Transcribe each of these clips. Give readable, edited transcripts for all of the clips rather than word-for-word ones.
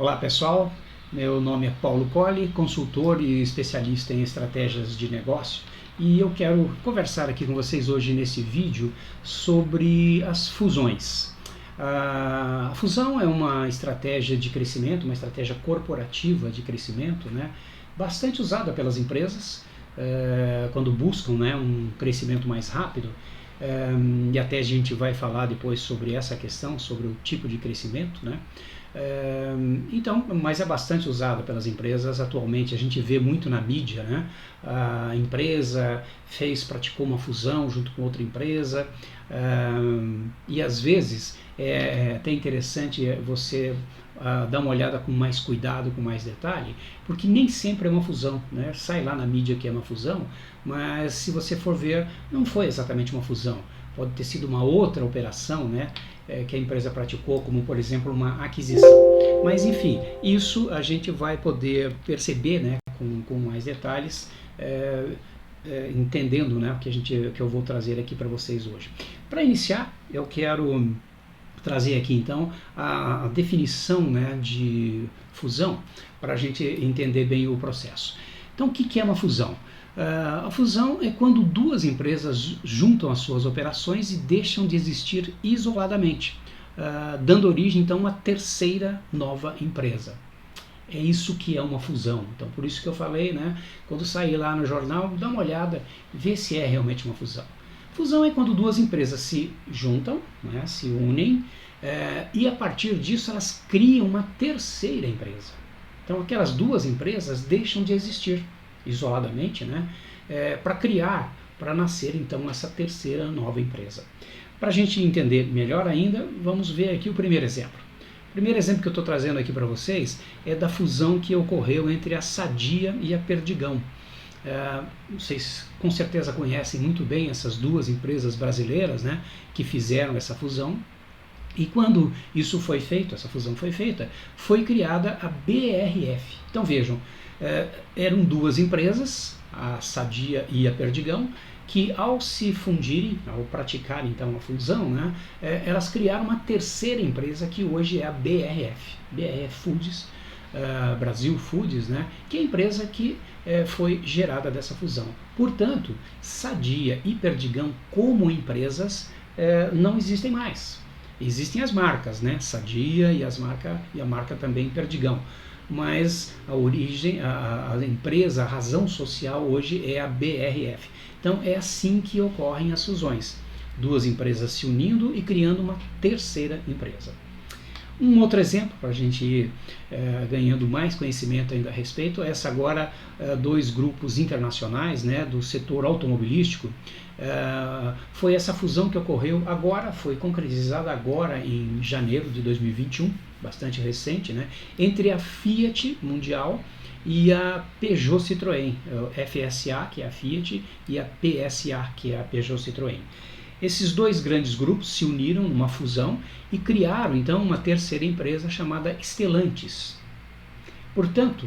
Olá pessoal, meu nome é Paulo Colli, consultor e especialista em estratégias de negócio, e eu quero conversar aqui com vocês hoje nesse vídeo sobre as fusões. A fusão é uma estratégia de crescimento, uma estratégia corporativa de crescimento, né, bastante usada pelas empresas quando buscam, né, um crescimento mais rápido. E até a gente vai falar depois sobre essa questão, sobre o tipo de crescimento, né? Então, mas é bastante usado pelas empresas atualmente. A gente vê muito na mídia, né? A empresa praticou uma fusão junto com outra empresa, e às vezes é até interessante você dar uma olhada com mais cuidado, com mais detalhe, porque nem sempre é uma fusão, né? Sai lá na mídia que é uma fusão, mas se você for ver, não foi exatamente uma fusão. Pode ter sido uma outra operação, né, que a empresa praticou, como por exemplo uma aquisição. Mas enfim, isso a gente vai poder perceber, né, com mais detalhes, entendendo, né, que eu vou trazer aqui para vocês hoje. Para iniciar, eu quero trazer aqui então a definição, né, de fusão, para a gente entender bem o processo. Então, o que é uma fusão? A fusão é quando duas empresas juntam as suas operações e deixam de existir isoladamente, dando origem então a uma terceira nova empresa. É isso que é uma fusão. Então, por isso que eu falei, né, quando sair lá no jornal, dá uma olhada, vê se é realmente uma fusão. Fusão é quando duas empresas se juntam, né, se unem, e a partir disso elas criam uma terceira empresa. Então, aquelas duas empresas deixam de existir isoladamente, né, para nascer então essa terceira nova empresa. Para a gente entender melhor ainda, vamos ver aqui o primeiro exemplo. O primeiro exemplo que eu estou trazendo aqui para vocês é da fusão que ocorreu entre a Sadia e a Perdigão. Vocês com certeza conhecem muito bem essas duas empresas brasileiras, né, que fizeram essa fusão. E quando isso foi feito, essa fusão foi feita, foi criada a BRF. Então vejam, eram duas empresas, a Sadia e a Perdigão, que ao se fundirem, ao praticarem então a fusão, né, elas criaram uma terceira empresa que hoje é a BRF, BRF Foods, Brasil Foods, né, que é a empresa que foi gerada dessa fusão. Portanto, Sadia e Perdigão como empresas não existem mais. Existem as marcas, né, Sadia e a marca também Perdigão. Mas a origem, a empresa, a razão social hoje é a BRF. Então é assim que ocorrem as fusões. Duas empresas se unindo e criando uma terceira empresa. Um outro exemplo, para a gente ir ganhando mais conhecimento ainda a respeito, essa agora dois grupos internacionais, né, do setor automobilístico, foi essa fusão que ocorreu agora, foi concretizada agora em janeiro de 2021, bastante recente, né, entre a Fiat Mundial e a Peugeot Citroën, FSA, que é a Fiat, e a PSA, que é a Peugeot Citroën. Esses dois grandes grupos se uniram numa fusão e criaram então uma terceira empresa chamada Stellantis. Portanto,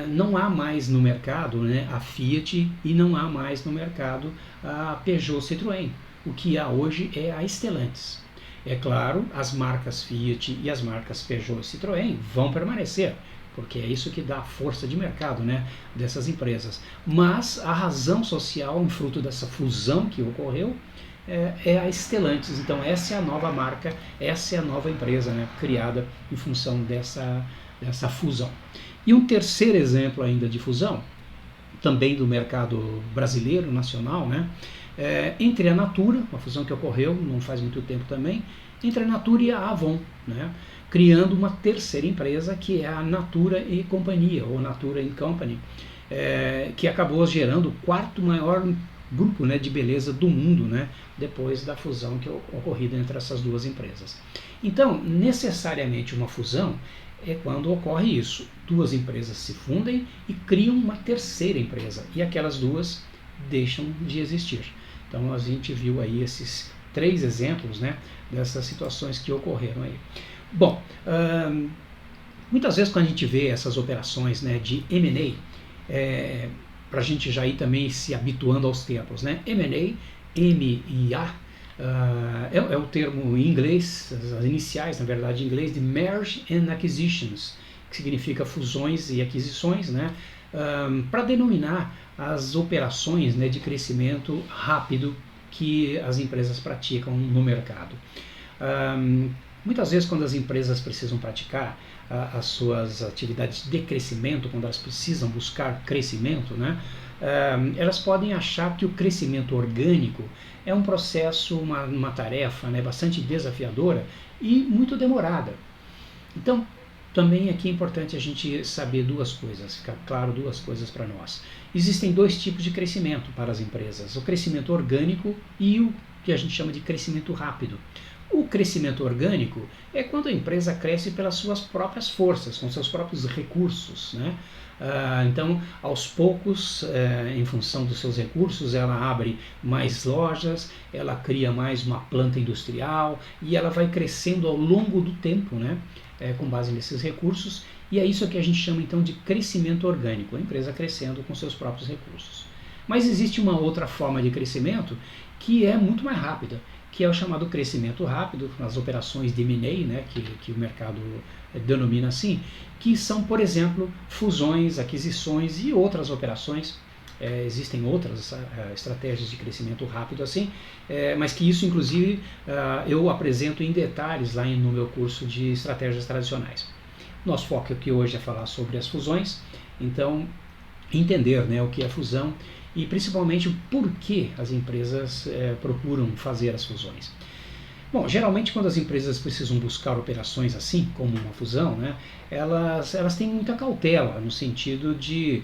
não há mais no mercado, né, a Fiat e não há mais no mercado a Peugeot Citroën. O que há hoje é a Stellantis. É claro, as marcas Fiat e as marcas Peugeot e Citroën vão permanecer, porque é isso que dá a força de mercado, né, dessas empresas. Mas a razão social, em fruto dessa fusão que ocorreu, é a Stellantis. Então essa é a nova marca, essa é a nova empresa, né, criada em função dessa fusão. E um terceiro exemplo ainda de fusão, também do mercado brasileiro, nacional, né, entre a Natura, uma fusão que ocorreu não faz muito tempo também, entre a Natura e a Avon, né, criando uma terceira empresa que é a Natura e Companhia, ou Natura & Company, que acabou gerando o quarto maior grupo, né, de beleza do mundo, né, depois da fusão que ocorrida entre essas duas empresas. Então, necessariamente uma fusão é quando ocorre isso. Duas empresas se fundem e criam uma terceira empresa, e aquelas duas deixam de existir. Então a gente viu aí esses três exemplos, né, dessas situações que ocorreram aí. Bom, muitas vezes quando a gente vê essas operações, né, de M&A, para a gente já ir também se habituando aos tempos, né, M&A, M e A, É o termo em inglês, as iniciais, na verdade, em inglês, de Merge and Acquisitions, que significa fusões e aquisições, né? Para denominar as operações, né, de crescimento rápido que as empresas praticam no mercado. Muitas vezes, quando as empresas precisam praticar as suas atividades de crescimento, quando elas precisam buscar crescimento, né, elas podem achar que o crescimento orgânico é um processo, uma tarefa, né, bastante desafiadora e muito demorada. Então, também aqui é importante a gente saber duas coisas, ficar claro duas coisas para nós. Existem dois tipos de crescimento para as empresas, o crescimento orgânico e o que a gente chama de crescimento rápido. O crescimento orgânico é quando a empresa cresce pelas suas próprias forças, com seus próprios recursos, né? Então, aos poucos, em função dos seus recursos, ela abre mais lojas, ela cria mais uma planta industrial e ela vai crescendo ao longo do tempo, né? Com base nesses recursos, e é isso que a gente chama então de crescimento orgânico, a empresa crescendo com seus próprios recursos. Mas existe uma outra forma de crescimento que é muito mais rápida, que é o chamado crescimento rápido, as operações de M&A, né, que o mercado denomina assim, que são, por exemplo, fusões, aquisições e outras operações. Existem outras estratégias de crescimento rápido assim, mas que isso inclusive eu apresento em detalhes lá no meu curso de estratégias tradicionais. Nosso foco aqui hoje é falar sobre as fusões, então entender, né, o que é fusão e principalmente por que as empresas procuram fazer as fusões. Bom, geralmente quando as empresas precisam buscar operações assim, como uma fusão, né, elas têm muita cautela no sentido de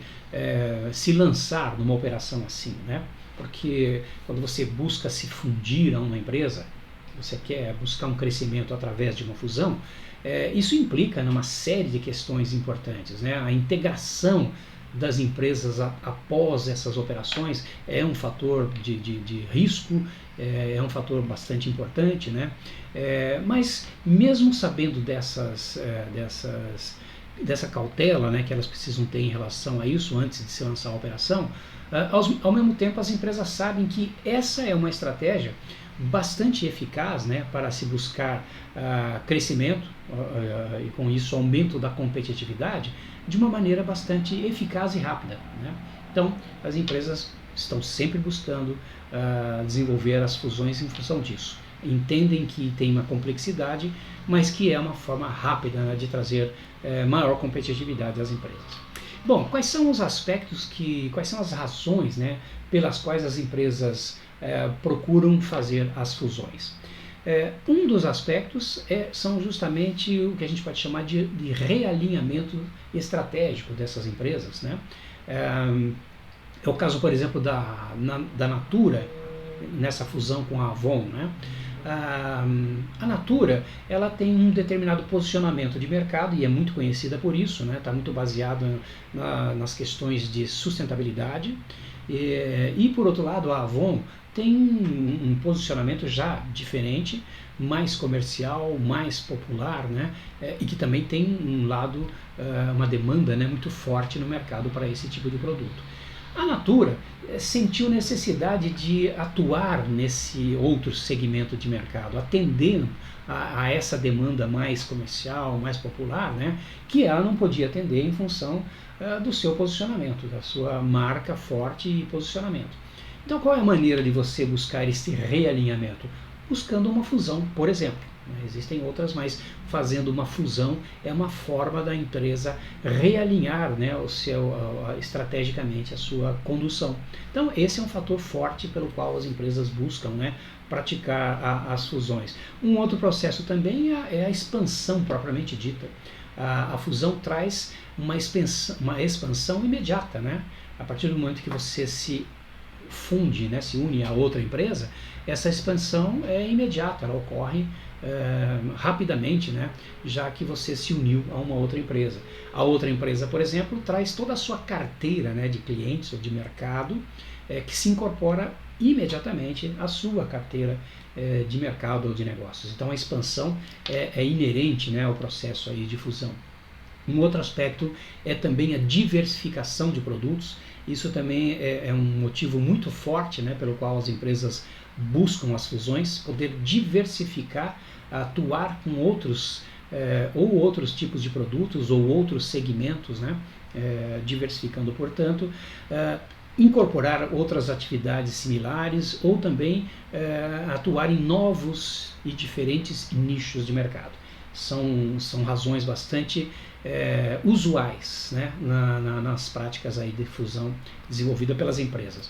se lançar numa operação assim, né? Porque quando você busca se fundir a uma empresa, você quer buscar um crescimento através de uma fusão, isso implica numa série de questões importantes, né? A integração das empresas após essas operações é um fator de risco, é um fator bastante importante, né? Mas mesmo sabendo dessa cautela, né, que elas precisam ter em relação a isso antes de se lançar a operação, ao mesmo tempo as empresas sabem que essa é uma estratégia bastante eficaz, né, para se buscar crescimento e com isso aumento da competitividade de uma maneira bastante eficaz e rápida, né? Então as empresas estão sempre buscando desenvolver as fusões em função disso. Entendem que tem uma complexidade, mas que é uma forma rápida, né, de trazer maior competitividade às empresas. Bom, quais são os aspectos, quais são as razões, né, pelas quais as empresas procuram fazer as fusões? Um dos aspectos são justamente o que a gente pode chamar de realinhamento estratégico dessas empresas, né? É o caso, por exemplo, da Natura, nessa fusão com a Avon, né? A Natura, ela tem um determinado posicionamento de mercado e é muito conhecida por isso, né? Está muito baseado nas questões de sustentabilidade e por outro lado, a Avon tem um posicionamento já diferente, mais comercial, mais popular, né? E que também tem um lado, uma demanda, né, muito forte no mercado para esse tipo de produto. A Natura sentiu necessidade de atuar nesse outro segmento de mercado, atendendo a essa demanda mais comercial, mais popular, né, que ela não podia atender em função do seu posicionamento, da sua marca forte e posicionamento. Então, qual é a maneira de você buscar esse realinhamento? Buscando uma fusão, por exemplo. Existem outras, mas fazendo uma fusão é uma forma da empresa realinhar, né, estrategicamente a sua condução. Então, esse é um fator forte pelo qual as empresas buscam, né, praticar as fusões. Um outro processo também é a expansão propriamente dita. A fusão traz uma expansão imediata, né? A partir do momento que você se funde, né, se une a outra empresa, essa expansão é imediata, ela ocorre rapidamente, né, já que você se uniu a uma outra empresa. A outra empresa, por exemplo, traz toda a sua carteira, né, de clientes ou de mercado que se incorpora imediatamente à sua carteira de mercado ou de negócios. Então a expansão é inerente, né, ao processo aí de fusão. Um outro aspecto é também a diversificação de produtos. Isso também é um motivo muito forte, né, pelo qual as empresas buscam as fusões, poder diversificar, atuar com outros ou outros tipos de produtos ou outros segmentos, né? Diversificando, portanto, incorporar outras atividades similares ou também atuar em novos e diferentes nichos de mercado. São razões bastante usuais, né, nas práticas aí de fusão desenvolvida pelas empresas.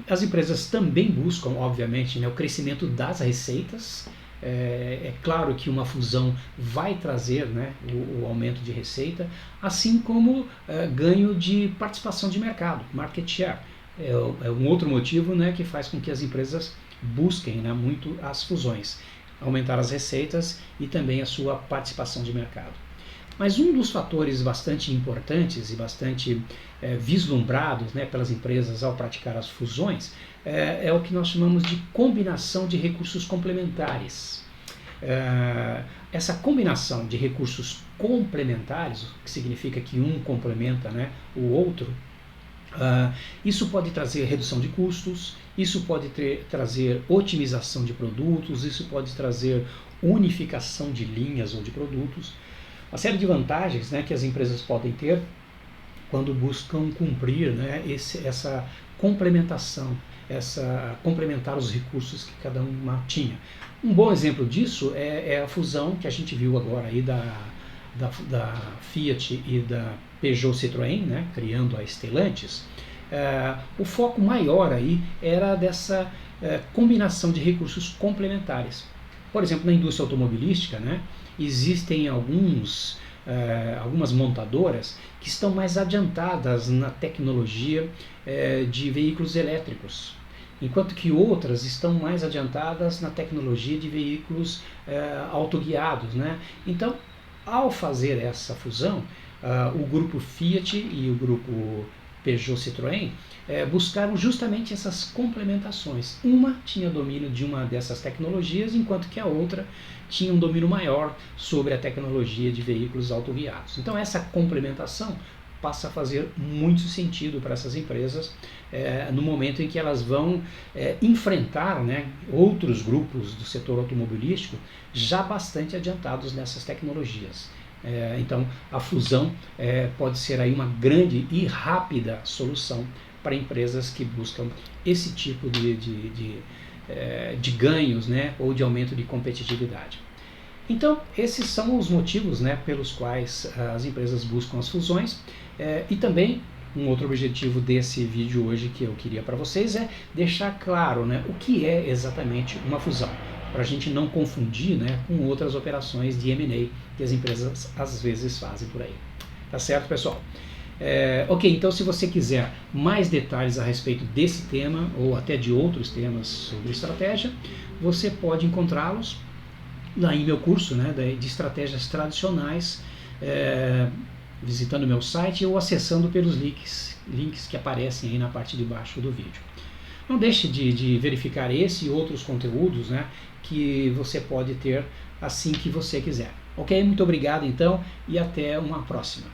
As empresas também buscam, obviamente, né, o crescimento das receitas. É claro que uma fusão vai trazer, né, o aumento de receita, assim como ganho de participação de mercado, market share. É um outro motivo, né, que faz com que as empresas busquem, né, muito as fusões, aumentar as receitas e também a sua participação de mercado. Mas um dos fatores bastante importantes e bastante vislumbrados, né, pelas empresas ao praticar as fusões é o que nós chamamos de combinação de recursos complementares. Essa combinação de recursos complementares, o que significa que um complementa, né, o outro, isso pode trazer redução de custos, isso pode trazer otimização de produtos, isso pode trazer unificação de linhas ou de produtos. Uma série de vantagens, né, que as empresas podem ter quando buscam cumprir, né, essa complementação, complementar os recursos que cada uma tinha. Um bom exemplo disso é a fusão que a gente viu agora aí da Fiat e da Peugeot Citroën, né, criando a Stellantis. O foco maior aí era dessa combinação de recursos complementares. Por exemplo, na indústria automobilística, né, existem algumas montadoras que estão mais adiantadas na tecnologia de veículos elétricos, enquanto que outras estão mais adiantadas na tecnologia de veículos autoguiados, né? Então, ao fazer essa fusão, o grupo Fiat e o grupo Peugeot Citroën buscaram justamente essas complementações. Uma tinha domínio de uma dessas tecnologias, enquanto que a outra tinha um domínio maior sobre a tecnologia de veículos autoguiados. Então essa complementação passa a fazer muito sentido para essas empresas no momento em que elas vão enfrentar, né, outros grupos do setor automobilístico já bastante adiantados nessas tecnologias. Então a fusão pode ser aí uma grande e rápida solução para empresas que buscam esse tipo de ganhos, né, ou de aumento de competitividade. Então esses são os motivos, né, pelos quais as empresas buscam as fusões e também um outro objetivo desse vídeo hoje que eu queria para vocês é deixar claro, né, o que é exatamente uma fusão, para a gente não confundir, né, com outras operações de M&A que as empresas às vezes fazem por aí. Tá certo, pessoal? Ok, então se você quiser mais detalhes a respeito desse tema ou até de outros temas sobre estratégia, você pode encontrá-los lá em meu curso, né, de estratégias tradicionais, visitando meu site ou acessando pelos links que aparecem aí na parte de baixo do vídeo. Não deixe de verificar esse e outros conteúdos, né, que você pode ter assim que você quiser. Ok? Muito obrigado então e até uma próxima.